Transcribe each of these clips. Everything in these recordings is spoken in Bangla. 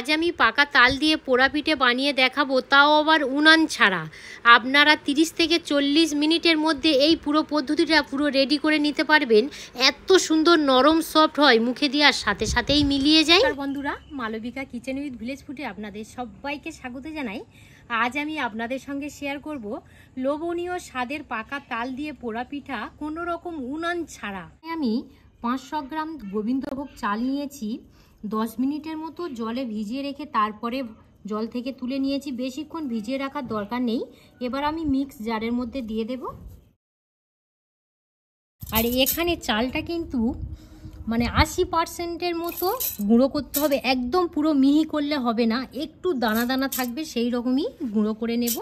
আজ আমি পাকা তাল দিয়ে পোড়া পিঠে বানিয়ে দেখাবো, তাও আবার উনান ছাড়া। আপনারা 30 থেকে 40 মিনিটের মধ্যে এই পুরো পদ্ধতিটা পুরো রেডি করে নিতে পারবেন। এত সুন্দর নরম সফট হয়, মুখে দেওয়ার সাথে সাথেই মিলিয়ে যায়। বন্ধুরা, মালবিকা কিচেন উইথ ভিলেজ ফুডে আপনাদের সবাইকে স্বাগত জানাই। আজ আমি আপনাদের সঙ্গে শেয়ার করব লোভনীয় স্বাদের পাকা তাল দিয়ে পোড়া পিঠা কোনো রকম উনান ছাড়া। আমি 500 গ্রাম গোবিন্দভোগ চাল নিয়েছি। 10 মিনিটের মতো জলে ভিজিয়ে রেখে তারপরে জল থেকে তুলে নিয়েছি। বেশিক্ষণ ভিজিয়ে রাখার দরকার নেই। এবার আমি মিক্স জারের মধ্যে দিয়ে দেব। আর এখানে চালটা কিন্তু 80%-এর মতো গুঁড়ো করতে হবে। একদম পুরো মিহি করলে হবে না, একটু দানা দানা থাকবে, সেই রকমই গুঁড়ো করে নেব।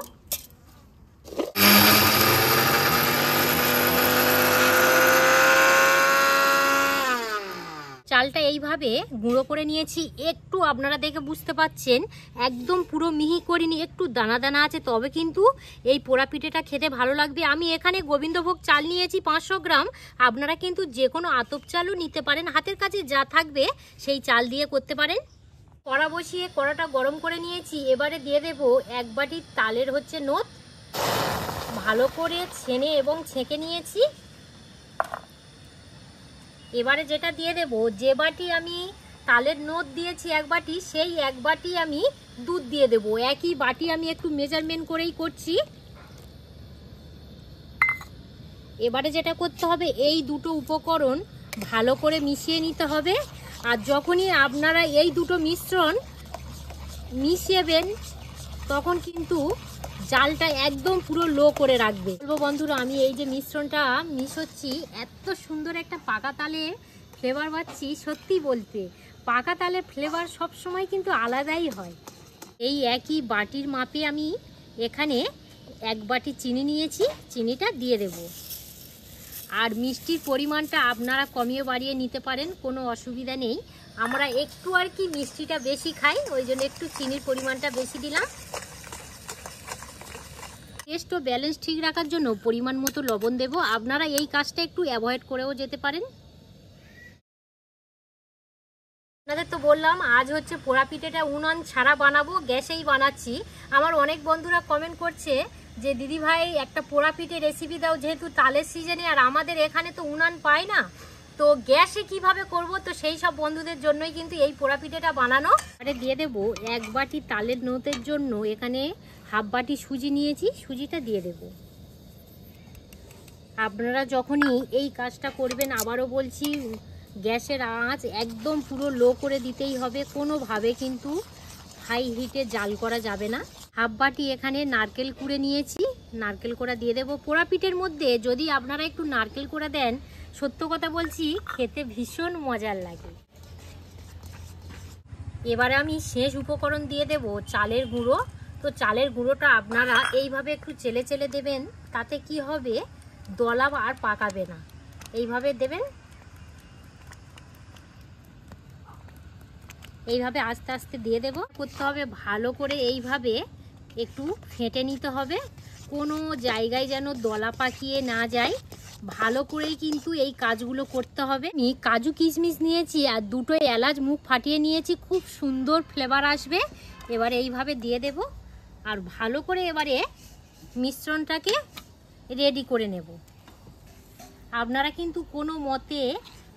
চালটা এইভাবে গুঁড়ো করে নিয়েছি। একটু আপনারা দেখে বুঝতে পাচ্ছেন একদম পুরো মিহি করিনি, একটু দানা দানা আছে, তবে কিন্তু এই পোড়া পিঠেটা খেতে ভালো লাগবে। আমি এখানে গোবিন্দভোগ চাল নিয়েছি 500 গ্রাম। আপনারা কিন্তু যে কোনো আতপ চালও নিতে পারেন, হাতের কাছে যা থাকবে সেই চাল দিয়ে করতে পারেন। কড়া বসিয়ে কড়াটা গরম করে নিয়েছি। এবারে দিয়ে দেব 1 বাটি তালের নোট, ভালো করে ছেনে এবং ছেঁকে নিয়েছি। এবারে যেটা দিয়ে দেব, যে বাটি আমি তালের নোট দিয়েছি 1 বাটি, সেই 1 বাটি আমি দুধ দিয়ে দেব। একই বাটি আমি একটু মেজারমেন্ট করেই করছি। এবারে যেটা করতে হবে, এই দুটো উপকরণ ভালো করে মিশিয়ে নিতে হবে। আর যখনই আপনারা এই দুটো মিশ্রণ মিশিয়েবেন তখন কিন্তু জালটা একদম পুরো লো করে রাখবে। বন্ধুরা, আমি এই যে মিশ্রণটা মিশোচ্ছি, এত সুন্দর একটা পাকা তালের ফ্লেভার পাচ্ছি। সত্যি বলতে পাকা তালের ফ্লেভার সবসময় কিন্তু আলাদাই হয়। এই একই বাটির মাপে আমি এখানে 1 বাটি চিনি নিয়েছি, চিনিটা দিয়ে দেব। আর মিষ্টির পরিমাণটা আপনারা কমিয়ে বাড়িয়ে নিতে পারেন, কোনো অসুবিধা নেই। আমরা একটু আর কি মিষ্টিটা বেশি খাই, ওই জন্য একটু চিনির পরিমাণটা বেশি দিলাম। টেস্ট ও ব্যালেন্স ঠিক রাখার জন্য পরিমাণ মতো লবণ দেব। আপনারা এই কাজটা একটু অ্যাভয়েড করেও যেতে পারেন। আপনাদের তো বললাম আজ হচ্ছে পোড়া পিঠেটা উনান ছাড়া বানাবো, গ্যাসেই বানাচ্ছি। আমার অনেক বন্ধুরা কমেন্ট করছে যে দিদি ভাই একটা পোড়া পিঠে রেসিপি দাও, যেহেতু তালের সিজনে আর আমাদের এখানে তো উনান পাই না, তো গ্যাসে কিভাবে করব। তো সেই সব বন্ধুদের জন্যই কিন্তু এই পোড়া পিঠেটা বানানো। আরে দিয়ে দেবো 1 বাটি তালের নোটের জন্য এখানে হাফ বাটি সুজি নিয়েছি, সুজিটা দিয়ে দেব। আপনারা যখনই এই কাজটা করবেন, আবারও বলছি, গ্যাসের আঁচ একদম পুরো লো করে দিতেই হবে, কোনোভাবে কিন্তু হাই হিটে জাল করা যাবে না। হাফ বাটি এখানে নারকেল কুড়ে নিয়েছি, নারকেল কোড়া দিয়ে দেবো। পোড়া পিঠের মধ্যে যদি আপনারা একটু নারকেল কোড়া দেন, সত্য কথা বলছি, খেতে ভীষণ মজার লাগে। এবারে আমি শেষ উপকরণ দিয়ে দেব চালের গুঁড়ো। তো চালের গুঁড়োটা আপনারা এইভাবে একটু চেলে চেলে দেবেন, তাতে কি হবে, দলা আর পাকাবে না। এইভাবে দেবেন, এইভাবে আস্তে আস্তে দিয়ে দেব। করতে হবে ভালো করে, এইভাবে একটু ফেটে নিতে হবে, কোনো জায়গায় যেন দলা পাকিয়ে না যায়। ভালো করেই কিন্তু এই কাজগুলো করতে হবে। আমি কাজু কিশমিশ নিয়েছি আর 2টো এলাচ মুখ ফাটিয়ে নিয়েছি, খুব সুন্দর ফ্লেভার আসবে। এবারে এইভাবে দিয়ে দেব আর ভালো করে এবারে মিশ্রণটাকে রেডি করে নেব। আপনারা কিন্তু কোনো মতে,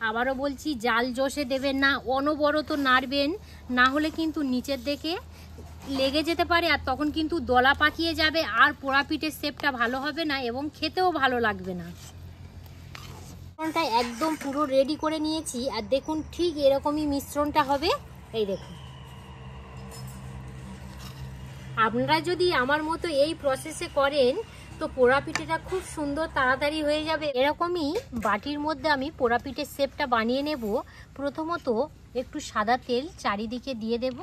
আবারও বলছি, জাল জোশে দেবেন না, অনবরত নাড়বেন, না হলে কিন্তু নিচের দিকে লেগে যেতে পারে, আর তখন কিন্তু দলা পাকিয়ে যাবে, আর পোড়া পিঠের শেপটা ভালো হবে না এবং খেতেও ভালো লাগবে না। মিশ্রণটা একদম পুরো রেডি করে নিয়েছি, আর দেখুন ঠিক এরকমই মিশ্রণটা হবে। এই দেখুন, আপনারা যদি আমার মতো এই প্রসেসে করেন তো পোড়া পিঠেটা খুব সুন্দর তাড়াতাড়ি হয়ে যাবে। এরকমই বাটির মধ্যে আমি পোড়া পিঠের শেপটা বানিয়ে নেব। প্রথমত একটু সাদা তেল চারিদিকে দিয়ে দেব,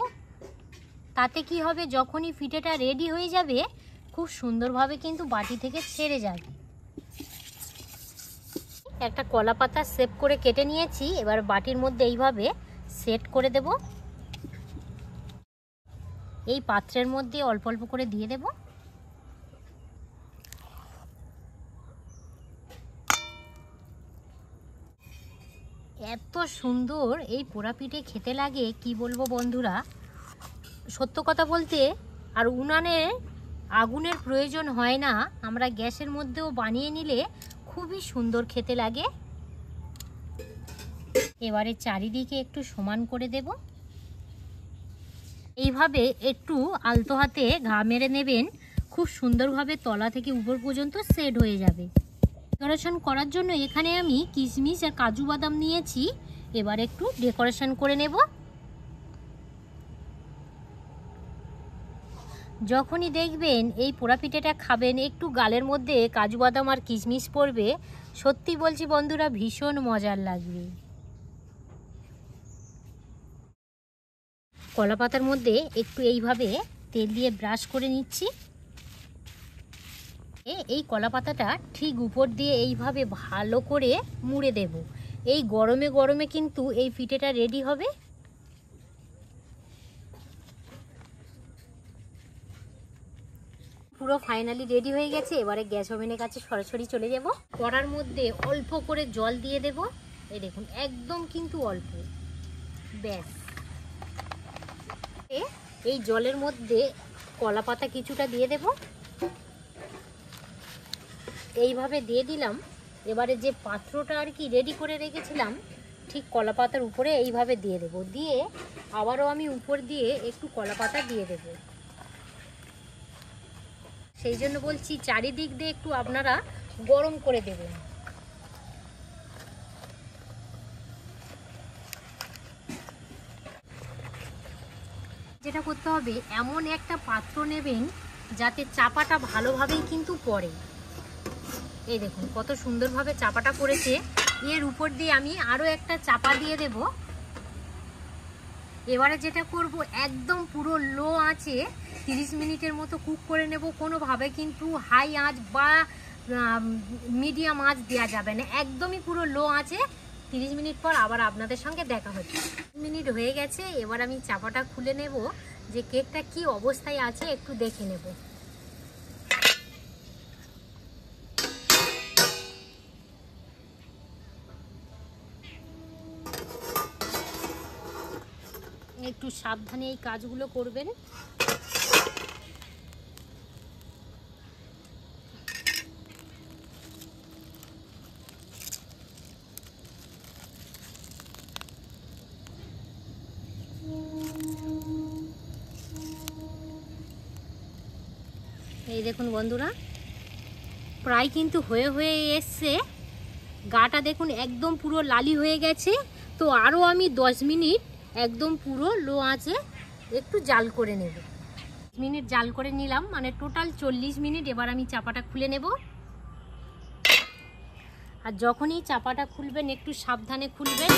তাতে কি হবে, যখনই পিঠেটা রেডি হয়ে যাবে খুব সুন্দরভাবে কিন্তু বাটি থেকে ছেড়ে যাবে। একটা কলা পাতা শেপ করে কেটে নিয়েছি, এবার বাটির মধ্যে এইভাবে সেট করে দেব। এই পাত্রের মধ্যে অল্প অল্প করে দিয়ে দেব। এত সুন্দর এই পোড়া পিঠে খেতে লাগে, কি বলবো বন্ধুরা। সত্য কথা বলতে আর উনানে আগুনের প্রয়োজন হয় না, আমরা গ্যাসের মধ্যেও বানিয়ে নিলে খুবই সুন্দর খেতে লাগে। এবারে চারিদিকে একটু সমান করে দেব। এইভাবে একটু আলতো হাতে ঘা মেরে নেবেন, খুব সুন্দরভাবে তলা থেকে উপর পর্যন্ত সেট হয়ে যাবে। ডেকোরেশন করার জন্য এখানে আমি কিশমিশ আর কাজু বাদাম নিয়েছি। এবার একটু ডেকোরেশন করে নেব। যখনই দেখবেন এই পোড়া পিঠেটা খাবেন, একটু গালের মধ্যে কাজু বাদাম আর কিশমিশ পড়বে, সত্যি বলছি বন্ধুরা ভীষণ মজার লাগবে। কলা পাতার মধ্যে একটু এইভাবে তেল দিয়ে ব্রাশ করে নিচ্ছি। এই কলা পাতাটা ঠিক উপর দিয়ে এইভাবে ভালো করে মুড়ে দেব। এই গরমে গরমে কিন্তু এই পিঠেটা রেডি হবে। পুরো ফাইনালি রেডি হয়ে গেছে। এবারে গ্যাস ওভেনের কাছে সরাসরি চলে যাব। কড়ার মধ্যে অল্প করে জল দিয়ে দেব। এই দেখুন একদম কিন্তু অল্প, ব্যাস। এই জলের মধ্যে কলা পাতা কিছুটা দিয়ে দেব, এইভাবে দিয়ে দিলাম। এবারে যে পাত্রটা আর কি রেডি করে রেখেছিলাম ঠিক কলা পাতার উপরে এইভাবে দিয়ে দেব। দিয়ে আবারও আমি উপর দিয়ে একটু কলা পাতা দিয়ে দেব। সেই জন্য বলছি চারিদিক দিয়ে একটু আপনারা গরম করে দেবেন। যেটা করতে হবে, এমন একটা পাত্র নেবেন যাতে চাপাটা ভালোভাবেই কিন্তু পড়ে। এই দেখুন কত সুন্দরভাবে চাপাটা পড়েছে। এর উপর দিয়ে আমি আরও একটা চাপা দিয়ে দেব। এবারে যেটা করব, একদম পুরো লো আঁচে 30 মিনিটের মতো কুক করে নেব। কোনোভাবে কিন্তু হাই আঁচ বা মিডিয়াম আঁচ দেওয়া যাবে না, একদমই পুরো লো আঁচে 30 মিনিট পর আবার আপনাদের সঙ্গে দেখা হচ্ছে। 30 মিনিট হয়ে গেছে। এবার আমি চাপাটা খুলে নেব, যে কেকটা কি অবস্থায় আছে একটু দেখে নেব। একটু সাবধানে এই কাজগুলো করবেন। এই দেখুন বন্ধুরা প্রায় কিন্তু হয়ে হয়ে এসছে। গাটা দেখুন একদম পুরো লালি হয়ে গেছে। তো আরও আমি 10 মিনিট একদম পুরো লো আঁচে একটু জাল করে নেব। মিনিট জাল করে নিলাম, মানে টোটাল 40 মিনিট। এবার আমি চাপাটা খুলে নেব। আর যখনই চাপাটা খুলবেন একটু সাবধানে খুলবেন।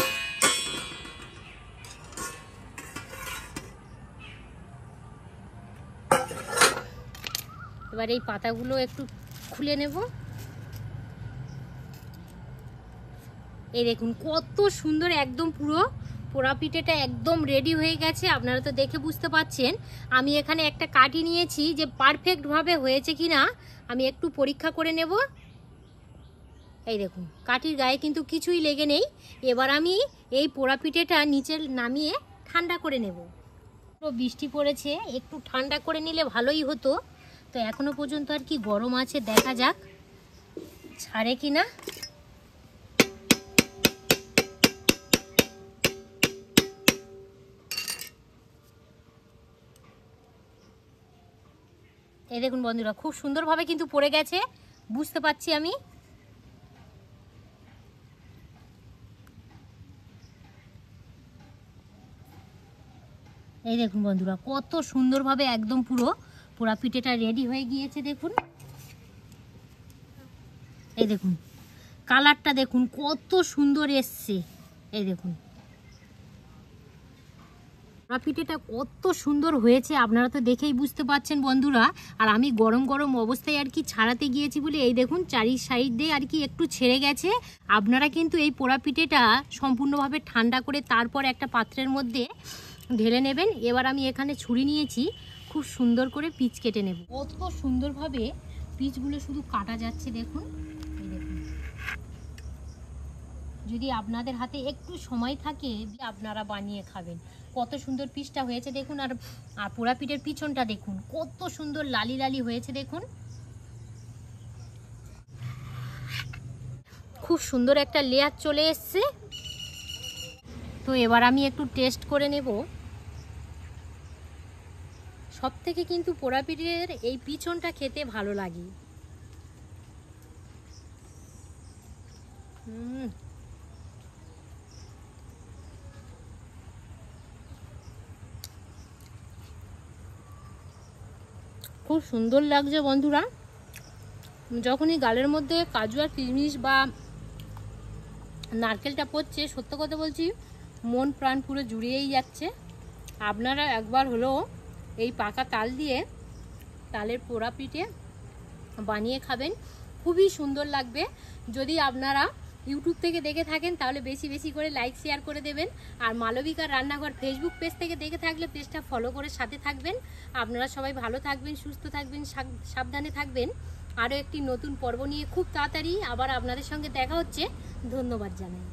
এবার এই পাতাগুলো একটু খুলে নেব। এই দেখুন কত সুন্দর একদম পুরো পোড়া পিঠেটা একদম রেডি হয়ে গেছে। আপনারা তো দেখে বুঝতে পাচ্ছেন। আমি এখানে একটা কাঠি নিয়েছি, যে পারফেক্টভাবে হয়েছে কিনা আমি একটু পরীক্ষা করে নেব। এই দেখুন কাঠির গায়ে কিন্তু কিছুই লেগে নেই। এবার আমি এই পোড়া পিঠেটা নিচে নামিয়ে ঠান্ডা করে নেব। বৃষ্টি পড়েছে, একটু ঠান্ডা করে নিলে ভালোই হতো। তো এখনো পর্যন্ত আর কি গরম আছে, দেখা যাক ছাড়ে কিনা। এই দেখুন বন্ধুরা খুব সুন্দরভাবে কিন্তু পড়ে গেছে, বুঝতে পারছি আমি। এই দেখুন বন্ধুরা কত সুন্দরভাবে একদম পুরো পোড়া পিঠেটা রেডি হয়ে গিয়েছে। দেখুন এই দেখুন কালারটা দেখুন কত সুন্দর এসছে। এই দেখুন পোড়া পিঠেটা কত সুন্দর হয়েছে, আপনারা তো দেখেই বুঝতে পারছেন বন্ধুরা। আর আমি গরম গরম অবস্থায় আর কি ছাড়াতে গিয়েছি বলে এই দেখুন চারি সাইড দিয়ে আর কি একটু ছেড়ে গেছে। আপনারা কিন্তু এই পোড়া পিঠেটা সম্পূর্ণভাবে ঠান্ডা করে তারপর একটা পাত্রের মধ্যে ঢেলে নেবেন। এবার আমি এখানে ছুরি নিয়েছি, খুব সুন্দর করে পিচ কেটে নেব। কত সুন্দরভাবে পিচগুলো শুধু কাটা যাচ্ছে দেখুন। এই দেখুন যদি আপনাদের হাতে একটু সময় থাকে আপনারা বানিয়ে খাবেন। কত সুন্দর পিসটা হয়েছে দেখুন। আর পোড়া পিঠের পিছনটা দেখুন কত সুন্দর লালি লালি হয়েছে দেখুন। খুব সুন্দর একটা লেয়ার চলে এসছে। তো এবার আমি একটু টেস্ট করে নেব। সব থেকে কিন্তু পোড়া পিঠের এই পিছনটা খেতে ভালো লাগে। খুব সুন্দর লাগছে বন্ধুরা। যখনই গালের মধ্যে কাজু আর কিশমিশ বা নারকেলটা পড়ছে, সত্য কথা বলছি মন প্রাণ পুরো জুড়িয়েই যাচ্ছে। আপনারা একবার হলো এই পাকা তাল দিয়ে তালের পোড়া পিঠে বানিয়ে খাবেন, খুবই সুন্দর লাগবে। যদি আপনারা ইউটিউব থেকে দেখে থাকেন তাহলে বেশি বেশি করে লাইক শেয়ার করে দেবেন। আর মালবিকার রান্নাঘর ফেসবুক পেজ থেকে দেখে থাকলে পেজটা ফলো করে সাথে থাকবেন। আপনারা সবাই ভালো থাকবেন, সুস্থ থাকবেন, সাবধানে থাকবেন। আরও একটি নতুন পর্ব নিয়ে খুব তাড়াতাড়ি আবার আপনাদের সঙ্গে দেখা হচ্ছে। ধন্যবাদ জানাই।